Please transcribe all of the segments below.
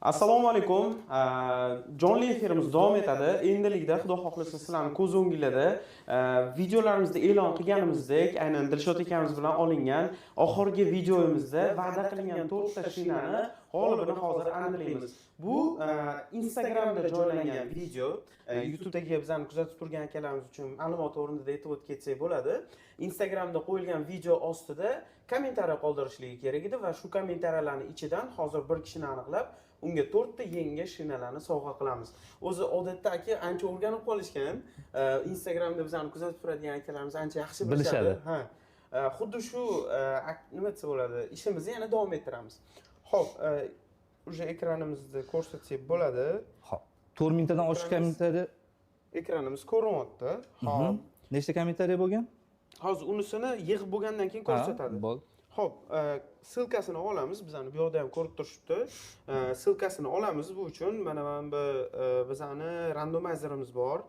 Assalomu alaykum. Jonli efirimiz davom etadi. Endilikda Xudo xohlasa sizlarning ko'z o'ngingizda videolarimizda e'lon qilganimizdek, aynan Dilshod akamiz bilan olingan oxirgi videomizda va'da qilingan 4 ta shinani g'olibini hozir aniqlaymiz. Bu Instagramda joylangan video. YouTube'dagi bizani kuzatib turgan akalarimiz uchun ma'lumot o'rnida aytib o'tib ketsak bo'ladi. Instagramda qo'yilgan video ostida kommentariy qoldirishligi kerak edi va shu kommentariyalarning ichidan hozir bir kishini aniqlab unga 4 ta yangi shinalarni sovg'a qilamiz. O'zi odatda aka ancha o'rganib qolishgan. Instagramda bizani kuzatib turadigan akalarimiz ancha yaxshi bilishadi. Ha. Xuddi shu nima desa bo'ladi, ishimizni yana davom ettiramiz. Xo'p, o'sha ekranimizni ko'rsatsak bo'ladi. Xo'p, 4 mingtadan oshiq kommentariy ekranimiz ko'rinyapti. Xo'p. Nechta kommentariy bo'lgan? Hozir unisini yig'ib bo'lgandan keyin ko'rsatadi. Xo'p, silkasini olamiz. Bizani bu yoqda ham ko'rib turishibdi. Silkasini olamiz. Bu uchun mana bu bizani randomizerimiz bor.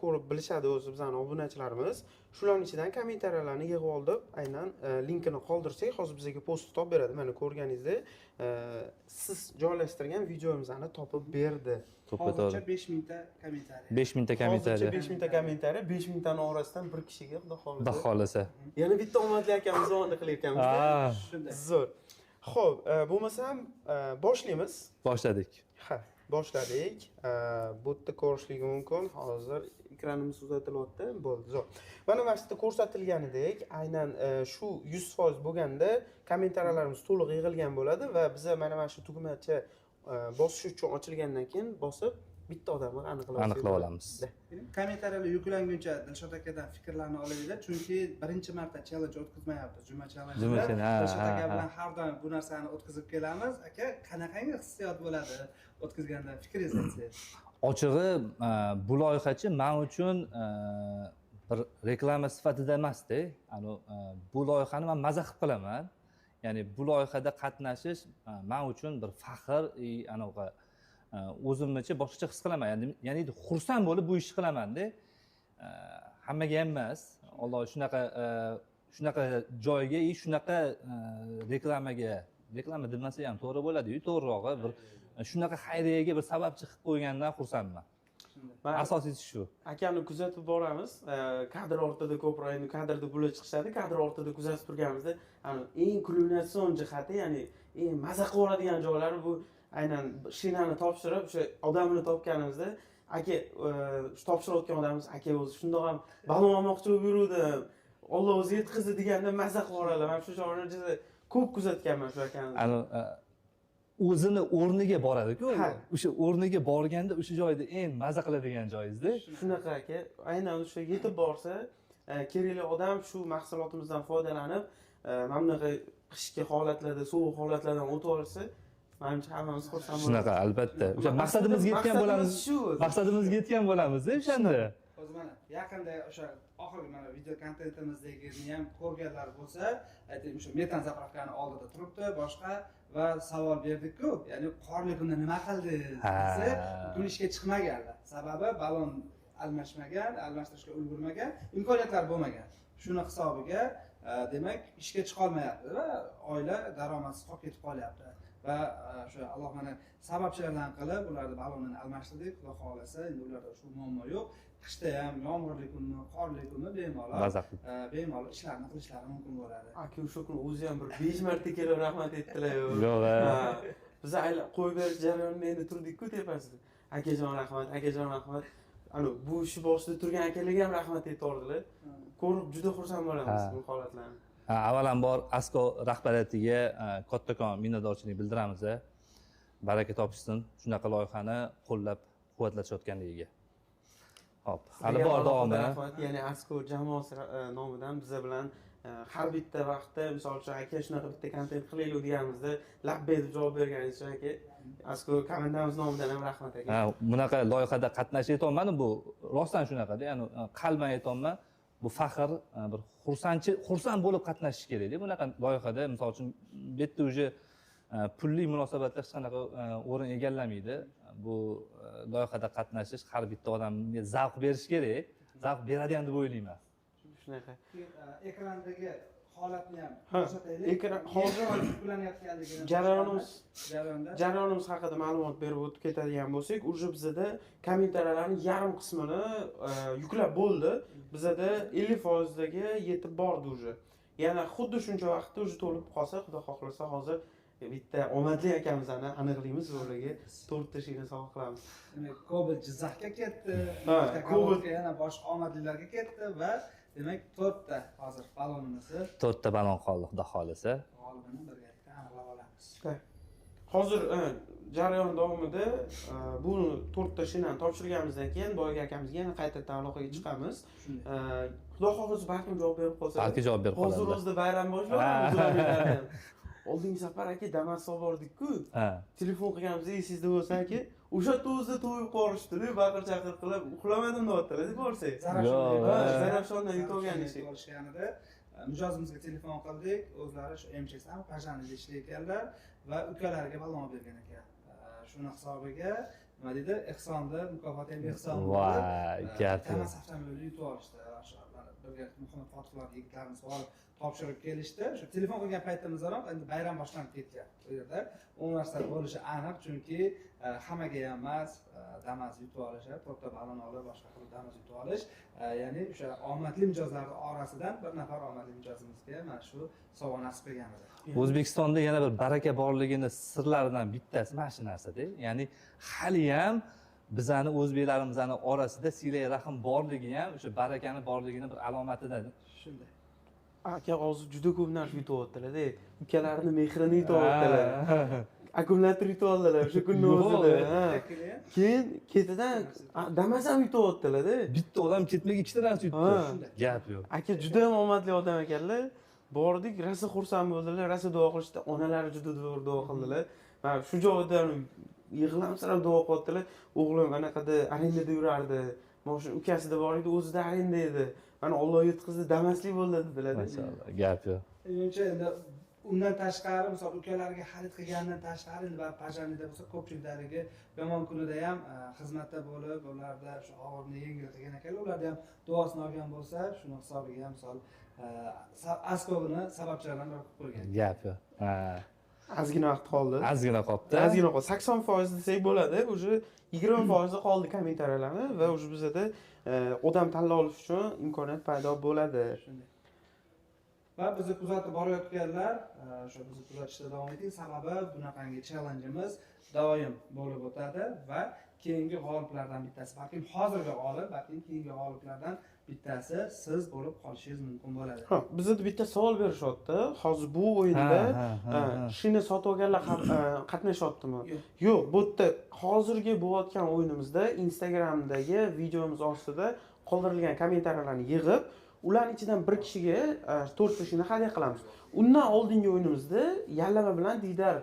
Ko'rib bilishadi o'zi bizani obunachilarimiz. Shularning ichidan kommentariyalarni yig'ib olib, aynan linkini qoldirsak, hozir bizga post topib beradi. Mana ko'rganingizdek, siz joylashtirgan videomizni topib berdi. Hozircha 5000 ta kommentariy. 5000 ta kommentariy. 5000 ta kommentariy, 5000 taning orasidan bir kishiga Xudo Xudo xohlasa. Yana bitta omadli akamiz zamonda qilayotganmiz. Shunday. Zo'r. Xo'p, bo'lmasam boshlaymiz. Boshladik. Ha, boshladik. Bu yerda ko'rishligi mumkin. Hozir ekranimiz uzatilyapti. Bo'ldi, zo'r. Mana bu yerda ko'rsatilganidek, aynan shu 100% bo'lganda kommentariyalarimiz to'liq yig'ilgan bo'ladi va biz mana shu tugmacha bosish uchun ochilgandan keyin bosib bitta odamni aniqlab olamiz. Kommentariyalar yuklanguncha Dilshod akadan fikrlarni olaylik, chunki birinchi marta challenge o'tkazmayapti, juma challenge. Dilshod aka bilan har doim bu narsani o'tkazib kelamiz. Aka, qanaqangi hissiyot bo'ladi o'tkazganda fikringizni aytsangiz? Ochig'i, bu loyihachi men uchun bir reklama sifatida emasda, bu loyihani men maza qilib qilaman. Ya'ni bu loyihada qatnashish men uchun bir faxr, anaqa o'zimcha boshqacha his qilaman. Ya'ni xursand bo'lib bu ishni qilaman-da. Hammaga ham emas. Alloh shunaqa joyga, shunaqa reklama demasa ham to'g'ri bo'ladi-yu, to'g'rirog'i bir shunaqa xayriyaga bir sababchi qilib qo'ygandan xursandman. Asosiysi shu. Akamni kuzatib boramiz. Kadr ortida ko'proq endi kadrda bular chiqishadi. Kadr ortida kuzatib turganimizda, eng kulminatsion jihati, ya'ni eng maza qilib oladigan joylari bu aynan shinani topshirib, o'sha odamni topganimizda, aka, topshirayotgan odamimiz, aka o'zi shundoq ham balon olmoqchi bo'lib yuruvdim. Alloh o'zi yetkazdi deganda maza qilib oladilar. Men shu joyni juda ko'p kuzatganman shu akani. O'zini o'rniga boradi-ku. O'sha o'rniga borganda o'sha joyda eng maza qiladigan joyingizda. Shunaqa aka, aynan o'sha yetib borsa, kerakli odam shu mahsulotimizdan foydalanib, mana bunaqa qishki holatlarda, sovuq holatlardan o'tib olsa, menimcha hammamiz xursand bo'lamiz. Shunaqa, albatta. O'sha maqsadimizga yetgan bo'lamiz. Maqsadimizga yetgan bo'lamiz o'shanda. Hozir mana yaqinda o'sha oxirgi mana video kontentimizdagizni ham ko'rganlar bo'lsa, aytaylik, o'sha metan zapravkani oldida turibdi, boshqa va savol berdik-ku, ya'ni qorli kunda nima qildingiz desa, bu ishga chiqmaganlar. Sababi balon almashtirishga ulgurmagan, imkoniyatlar bo'lmagan. Shuni hisobiga demak ishga chiqa olmayapti va oila daromadsiz qolib ketib qolyapti. Va o'sha Alloh mana sababchilardan qilib ularni balonini almashtirdik. Xudo xolasa, endi ularda shu muammo yo'q. Qishda ham, yomg'irli kunmi, qorli kunmi bemalol ishlarni qilishlari mumkin bo'ladi. Aka, o'sha kuni o'zi ham bir 5 marta kelib rahmat aytdilar-yu. Yo'q. Biz qo'yib berish jarayonida endi turdik-ku tepasida. Akajon rahmat, akajon rahmat. Bu ish boshida turgan akalarga ham rahmat aytdilar. Ko'rib juda xursand bo'lamiz bu holatlarni. Avvalambor ASKO rahbariyatiga kattakon minnatdorchilik bildiramiz. Baraka topishsin shunaqa loyihani qo'llab-quvvatlashayotganligiga. Hop, hali bor davomi. Ya'ni ASKO jamoasi nomidan biz bilan har bitta vaqtda, misol uchun aka shunaqa bitta kontent qilaylik deganimizda labbay deb javob berganingiz uchun aka, ASKO komandamiz nomidan ham rahmat aka. Bunaqa loyihada qatnashib aytolmadim, bu rostdan shunaqada, ya'ni qalban aytolman. Bu faxr, bir xursand bo'lib qatnashish kerak-da bunaqa loyihada. Misol uchun bu yerda o'zi pulli munosabatlar hech qanaqa o'rin egallamaydi. Bu loyihada qatnashish har bitta odamga zavq berish kerak. Zavq beradi ham deb o'ylayman. Shunaqa. Ekrandagi holatni ham Ha, ko'rsataylik. ekran hozir yuklanayotganligini jarayonimiz haqida ma'lumot berib o'tib ketadigan bo'lsak, уже bizada kommentariyalarning yarim qismini yuklab bo'ldi. Bizada 50% dagi yetib bordi уже. Yana xuddi shuncha vaqtda уже to'lib qolsa, xudo xohlasa hozir bitta omadli akamizni aniqlaymiz, ularga 4 ta shina sovg'a qilamiz. Demak, Cobalt Jizzaxga ketdi, Ha, Cobalt yana boshqa omadlilarga ketdi va demak 4 ta hozir balonimiz 4 ta balon qoldi, xudo xolisa. g'olibini birgalikda aniqlab olamiz. Hozir jarayon davomida bu 4 ta shinani topshirganimizdan keyin boyagi akamizga yana qaytadan aloqaga chiqamiz. Xudo xohlasa balkim javob berib qolsa. Balki javob berib qoladi. Hozir o'zida bayram boshlandi. Oldingi safar aka Damas olib bordik-ku. Ha. Telefon qilganimizda esingizda bo'lsa aka, o'sha o'zida to'yib qolishdi, baqir-chaqir qilib, uxlamadim deyaptilar, deb borsak. Zarafshondan yutib olgan ish. Qolishganida mijozimizga telefon qildik, o'zlari shu MCSdan Pajanida ishlayotgan ekanlar va ukalariga balon olib bergan ekan. Shuni hisobiga nima deydi, ehsonni, mukofot ham ehson bo'ldi. Voy, gapi. Damas avtomobilni yutib olishdi. Birga Muhammad Fotiqlar yigitlarimiz olib topshirib kelishdi. Shu telefon qilgan paytimizdaroq endi bayram boshlanib ketgan. Bu yerda u narsa bo'lishi aniq, chunki hammaga ham emas, Damas yutib olishar, to'rtta balon olib boshqa qilib Damas yutib olish, ya'ni o'sha omadli mijozlar orasidan bir nafar omadli mijozimizga mana shu sovg'a nasib qilgan edi. O'zbekistonda yana bir baraka borligini sirlaridan bittasi mana shu narsa-da. Ya'ni hali ham bizani o'zbeklarimizni orasida silay rahim borligi ham o'sha barakani borligini bir alomatidan. Shunday. Aka hozir juda ko'p narsa yutyaptilar-da. Ukalarini mehrini yutyaptilar. Akkumulyator yutyaptilar o'sha kunning o'zida. Keyin ketidan Damas ham yutyaptilar-da. Bitta odam ketmay ikkita narsa yutdi. Gap yo'q. Aka juda ham omadli odam ekanlar. Bordik, rosa xursand bo'ldilar, rosa duo qilishdi. Onalari juda duo qildilar. Mana shu joydan yig'lamsirab duo qildilar. O'g'lim anaqada arendada yurardi. Mana shu ukasida bor edi, o'zida arenda edi. Mana Alloh yetkazdi, Damaslik bo'ldi dedilar. Maşallah, gap yo'q. Menimcha endi undan tashqari, misol ukalariga xarid qilgandan tashqari endi Pajanida bo'lsa, ko'pchiliklariga yomon kunida ham xizmatda bo'lib, ularda shu og'irni yengil qilgan ekanlar. Ularda ham duosini olgan bo'lsa, shuni hisobiga ham misol Askovni sababchilardan biri qilib qo'ygan. Gap yo'q. Ha. Ozgina vaqt qoldi. Ozgina qoldi. Ozgina qoldi. 80% desak bo'ladi. Уже 20% qoldi kommentariyalarni va уже bizada odam tanlab olish uchun imkoniyat paydo bo'ladi. Shunday. Va bizni kuzatib borayotganlar, o'sha bizni kuzatishda davom eting, sababi bunaqangi challengeimiz doim bo'lib o'tadi va keyingi g'oliblardan bittasi, balkim hozirgi g'olib, balkim keyingi g'oliblardan bittasi siz bo'lib qolishingiz mumkin bo'ladi. Ha, bizda bitta savol berishyapti. Hozir bu o'yinda shina sotib olganlar qatnashyaptimi? Yo'q, bu yerda hozirgi bo'layotgan o'yinimizda Instagramdagi videomiz ostida qoldirilgan kommentariyalarni yig'ib, ularning ichidan bir kishiga 4 ta shina hadya qilamiz. Undan oldingi o'yinimizda Yallama bilan Didar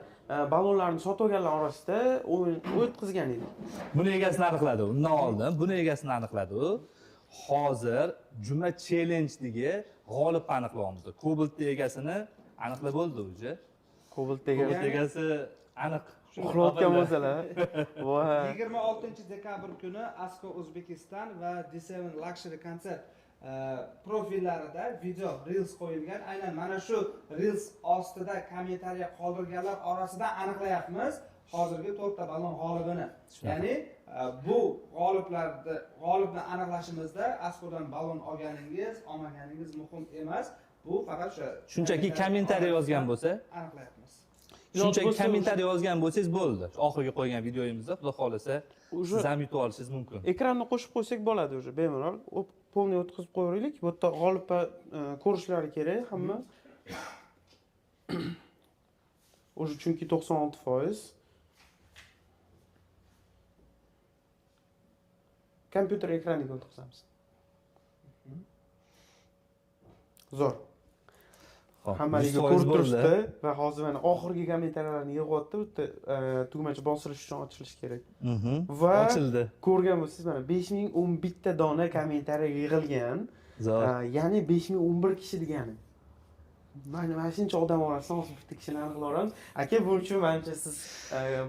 balonlarni sotib olganlar orasida o'yin o'tkazgan edik. Buni egasini aniqladi. Undan oldin buni egasini aniqladi u. Hozir Juma challenge-dagi g'olib aniqlayapmiz. Cobalt egasini aniqlab bo'ldi o'zi. Cobalt egasi aniq. uxlayotgan bo'lsalar. Voy. 26-dekabr kuni Asko Uzbekistan va D7 Luxury Concert profillarida video reels qo'yilgan. Aynan mana shu reels ostida kommentariya qoldirganlar orasidan aniqlayapmiz hozirgi 4 ta balon g'olibini. Ya'ni bu g'olibni aniqlashimizda Askodan balon olganingiz, olmaganingiz muhim emas. Bu faqat o'sha shunchaki kommentariya yozgan bo'lsa, aniqlayapmiz. shunchaki kommentariya yozgan bo'lsangiz bo'ldi. Oxirgi qo'ygan videoyimizda xudo xolasa siz ham yutib olishingiz mumkin. Ekranni qo'shib qo'ysak bo'ladi уже bemalol. Polni o'tkazib qo'yaylik. Bu yerda g'olibga ko'rishlari kerak hamma. Уже chunki 96%. Kompyuter ekraniga o'tkazamiz. Zo'r. Hammaliga ko'rib turibdi va hozir mana oxirgi kommentariyalarni yig'yapti. Bu yerda tugmacha bosilish uchun ochilish kerak. Va ochildi. Ko'rgan bo'lsangiz mana 5011 ta dona kommentariya yig'ilgan. Ya'ni 5011 kishi degani. Mana shuncha odam orasidan hozir bitta kishini aniqlab olamiz. Aka, buning uchun menimcha siz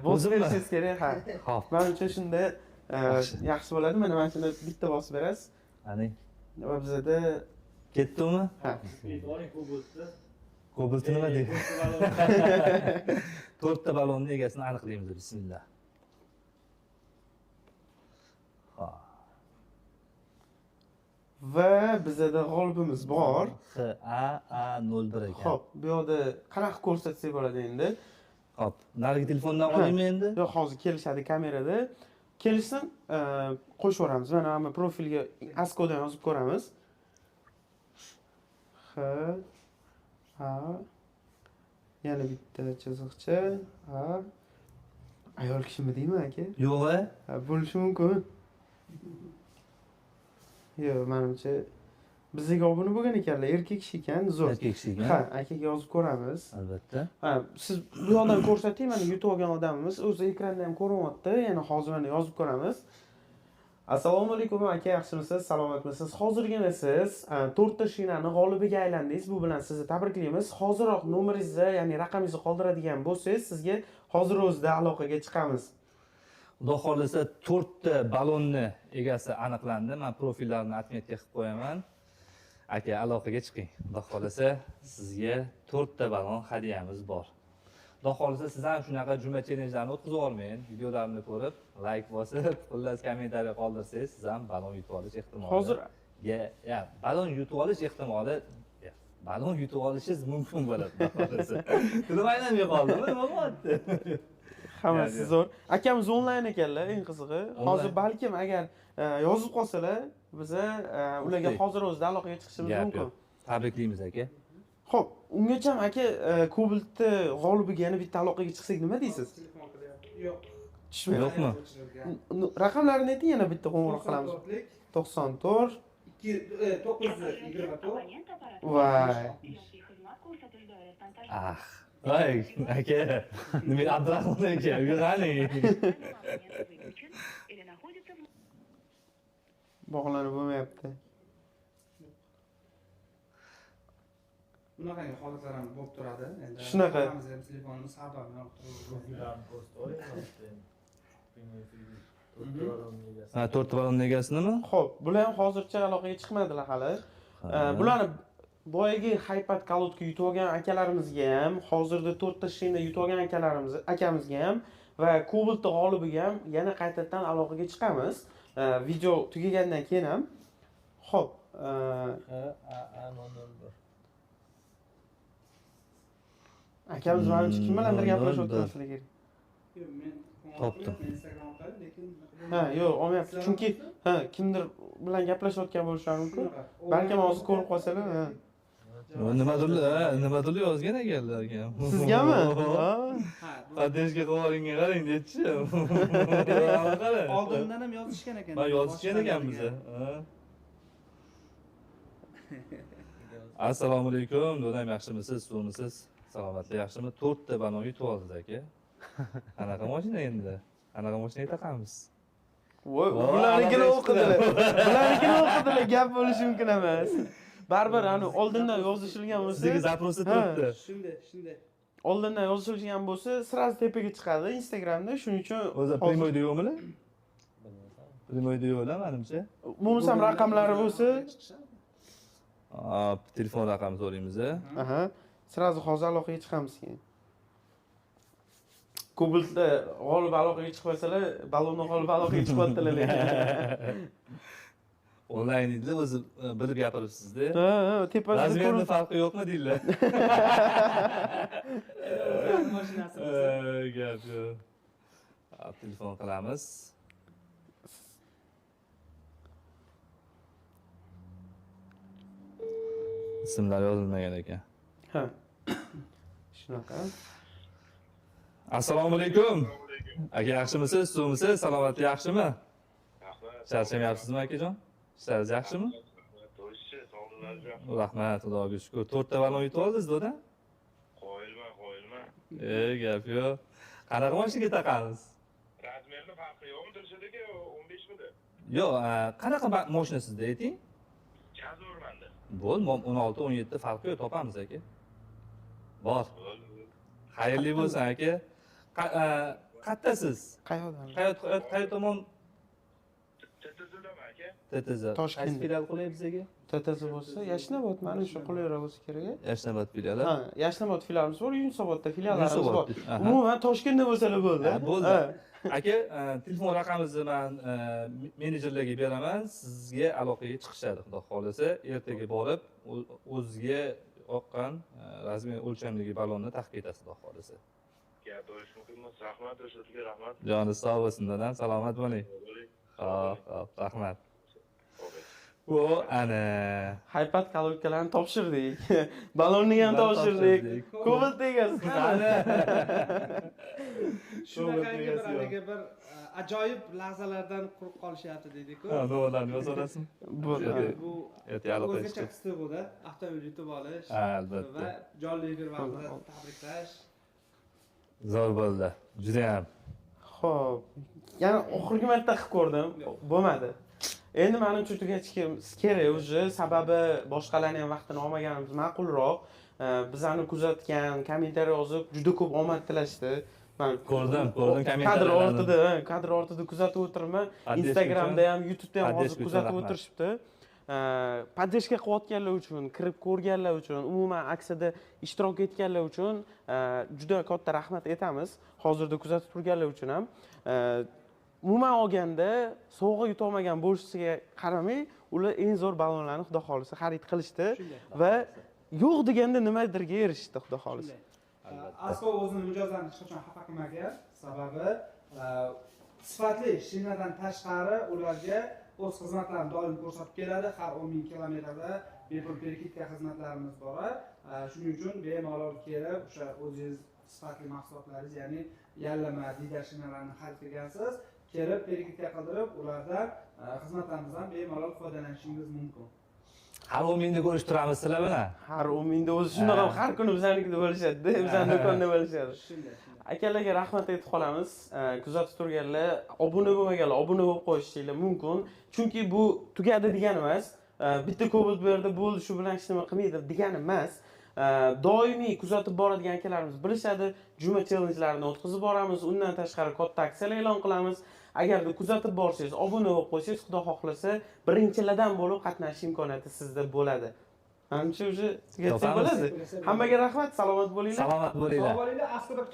bosib berishingiz kerak. Ha. Xo'p. Menimcha shunda yaxshi bo'ladi. Mana shuni bitta bosib berasiz. Ani. Va bizada Ketdimi? Ha. Ko'pilti nima deydi? 4 ta ballonni egasini aniqlaymiz. Bismillah. Va bizada g'olibimiz bor. HAA01 ekan. Xo'p, bu yerda qanaqa ko'rsatsak bo'ladi endi? Hop, narigi telefondan olaymi endi? Yo'q, hozir kelishadi kamerada. Kelishsin, qo'shib yuboramiz. Mana hamma profilga ASCIIdan yozib ko'ramiz. Ha. Yana bitta chiziqcha. Ha. Ayol kishimi deymi aka? Yo'q-a? Ha, bo'lishi mumkin. Yo'q, menimcha bizga obuna bo'lgan ekanlar, erkak kishi ekan, zo'r. Erkak kishi ekan. Ha, akaga yozib ko'ramiz. Albatta. Ha, siz bu yoqdan ko'rsating, mana YouTube olgan odamimiz o'zi ekranda ham ko'rinyapti. Yana hozir mana yozib ko'ramiz. Assalomu alaykum aka, yaxshimisiz? Salomatmisiz? Hozirgina siz 4 ta shinani g'olibiga aylandingiz. Bu bilan sizni tabriklaymiz. Hoziroq nomeringizni, ya'ni raqamingizni qoldiradigan bo'lsangiz, sizga hozir o'zida aloqaga chiqamiz. Xudo xolisa 4 ta ballonni egasi aniqlandi. Men profillarini отметка qilib qo'yaman. Aka, aloqaga chiqing. Xudo xolisa sizga 4 ta ballon hadyamiz bor. Xudo xolisa siz ham shunaqa juma challenge'larni o'tkazib olmang. Videolarimni ko'rib, like bosib, xullas kommentariy qoldirsangiz, siz ham ballon yutib olish ehtimoli. Hozir ballon yutib olish ehtimoli ballon yutib olishingiz mumkin bo'ladi. Xudo xolisa. Bilmayman qoldimi, nima bo'lyapti? Hammasi zo'r. Akamiz onlayn ekanlar, eng qizig'i. Hozir balkim agar yozib qolsalar, biza ularga hozir o'zida aloqaga chiqishimiz mumkin. Tabriklaymiz aka. Xo'p, ungacha aka Kobaltni g'olibiga yana bitta aloqaga chiqsak nima deysiz? Yo'q. Yo'qmi? Raqamlarini ayting, yana bitta qo'ng'iroq qilamiz. 94 924. Voy. Voy, aka. Nima Abdurahmon aka, yurani. Bog'lanib bo'lmayapti. Bunaqangi holatlar ham bo'lib turadi. Endi Shunaqa. telefonimiz har doim yonib turadi. Ha, 4 ta ballon egasinimi? Xo'p, bular ham hozircha aloqaga chiqmadilar hali. Bularni boyagi Hypad kalotka yutib olgan akalarimizga ham, hozirda 4 ta shina yutib olgan akamizga ham va Kobaltni g'olibiga ham yana qaytadan aloqaga chiqamiz. Video tugagandan keyin ham. Xo'p, akamiz menimcha kim bilandir gaplashayotgan sizlar kerak. Yo'q, men Topdim. Instagram orqali, lekin Ha, yo'q, olmayapti. Chunki kimdir bilan gaplashayotgan bo'lishlari mumkin. Balkim hozir ko'rib qolsalar, Nimadir yozgan ekanlarga. Sizgami? Adreshga qo'yingga qarang deychi. oldindan ham yozishgan ekan. Men yozishgan ekanmiz. Assalomu alaykum. Do'stlar, yaxshimisiz? Suvmisiz? Salomatlik yaxshimi? 4 ta ballon yutib oldik aka. Qanaqa mashina endi? Qanaqa mashinaga taqamiz? Voy, bularnikini o'qidilar. Bularnikini o'qidilar, gap bo'lishi mumkin emas. Baribir ani oldindan yozishilgan bo'lsa, Sizga zaprosi turibdi. Shunday. oldindan yozishilgan bo'lsa, sразу tepaga chiqadi Instagramda, shuning uchun O'zi primoyda yo'qmi? Primoyda yo'qlar menimcha. Bo'lmasam raqamlari bo'lsa, Telefon raqamini so'raymiz. aha, sразу hozir aloqaga chiqamiz keyin. Kobaltda g'olib aloqaga chiqmasalar, ballonni g'olib aloqaga chiqyaptilar lekin. Onlayn deydilar, o'zi bilib gapiribsiz-da. Ha, tepasida Razmerni ko'rib. farqi yo'qmi deydilar. Mashinasi. Gap yo'q. Telefon qilamiz. Ismlar yozilmagan ekan. Ha. Shunaqa. Assalomu alaykum. Aka, yaxshimisiz? Suvmisiz? Salomatlik yaxshimi? Charchamayapsizmi akajon? Ishlaringiz yaxshimi? Rahmat, Xudoga shukr. 4 ta ballon yutib oldingiz, do'da? Qo'yilma. Gap yo'q. Qanaqa mashinaga taqamiz? Razmerni farqi yo'qmi Dilshadaga 15 midi? Yo'q, qanaqa mashina sizda ayting? Jazormanda. Bo'l, 16, 17 farqi yo'q, topamiz aka. Bor. Xayrli bo'lsin aka. Qattasiz? Qayoqdan? Qayoq tomon? TTZ'dami aka? TTZ. Toshkent. Qaysi filial qulay bizga? TTZ bo'lsa, Yashnobod mana shu qulayroq bo'lsa kerak. Yashnobod filiali. Ha, Yashnobod filialimiz bor, Yunusobodda filiallarimiz bor. Yunusobod. Aha. Umuman Toshkentda bo'lsalar bo'ldi. Ha, bo'ldi. Ha. Aka, telefon raqamingizni men menejerlarga beraman, sizga aloqaga chiqishadi, xudo xolisa. Ertaga borib, o'ziga oqqan rasmiy o'lchamdagi ballonni taqib etasiz, xudo xolisa. Gap bo'lishi mumkinmi? Rahmat, o'shalarga rahmat. Joni sog' bo'lsin dadam, salomat bo'ling. Xo'p, rahmat. Bu ana Haypat kalorkalarni topshirdik. Ballonni ham topshirdik. Cobalt egasi. Shunaqangi bir haligi bir ajoyib lahzalardan quruq qolishyapti deydi-ku. Ha, nolarni yozasizmi? Bu Bu Ertaga aloqa o'zgacha qilishdi. his-tuyg'uda avtomobil yutib olish Albatta. va jonli efir vaqtida tabriklash. Zo'r bo'ldi. Juda ham. Xo'p. Yana oxirgi marta qilib ko'rdim. Bo'lmadi. Endi menimcha tugatishimiz kerak уже, sababi boshqalarning ham vaqtini olmaganimiz ma'qulroq. Bizani kuzatgan, kommentariy yozib, juda ko'p omad tilashdi. Men Ko'rdim kadr ortida kuzatib o'tirman. Poddesh Instagramda uchun. ham, YouTube'da ham Poddesh hozir uchun kuzatib rahmat. o'tirishibdi. Poddeshka qilayotganlar uchun, kirib ko'rganlar uchun, umuman aksiyada ishtirok etganlar uchun juda katta rahmat aytamiz. Hozirda kuzatib turganlar uchun ham. Umuman olganda sovg'a yutolmagan bo'lishiga qaramay, ular eng zo'r ballonlarni xudo xolisa xarid qilishdi va yo'q deganda nimadirga erishdi xudo xolisa. Asko o'zini mijozlarini hech qachon xafa qilmagan. Sababi sifatli shinadan tashqari ularga o'z xizmatlarini doim ko'rsatib keladi. Har 10,000 kilometrda bepul perikitka xizmatlarimiz bor. Shuning uchun bemalol kelib o'sha o'zingiz sifatli mahsulotlaringiz, ya'ni yallama, didar shinalarni xarid qilgansiz, kelib perikitka qildirib, ulardan xizmatlarimizdan bemalol foydalanishingiz mumkin. Har 10 mingni ko'rishib turamiz sizlar bilan. Har 10 mingda o'zi shunaqa har kuni biznikida bo'lishadi-da, bizning do'konda bo'lishadi. Shunday. Akalarga rahmat aytib qolamiz. Kuzatib turganlar, obuna bo'lmaganlar obuna bo'lib qo'yishingiz mumkin. Chunki bu tugadi degani emas. Bitta Cobalt bu yerda bo'ldi, shu bilan hech nima qilmaydi degani emas. Doimiy kuzatib boradigan akalarimiz bilishadi. Juma challenge'larini o'tkazib boramiz. Undan tashqari katta aksiyalar e'lon qilamiz. Agarda kuzatib borsangiz, obuna bo'lib qo'ysangiz, xudo xohlasa, birinchilardan bo'lib qatnashish imkoniyati sizda bo'ladi. Menimcha уже tugatsak bo'ladi. Hammaga rahmat, salomat bo'linglar. Salomat bo'linglar. Sog' bo'linglar, aslida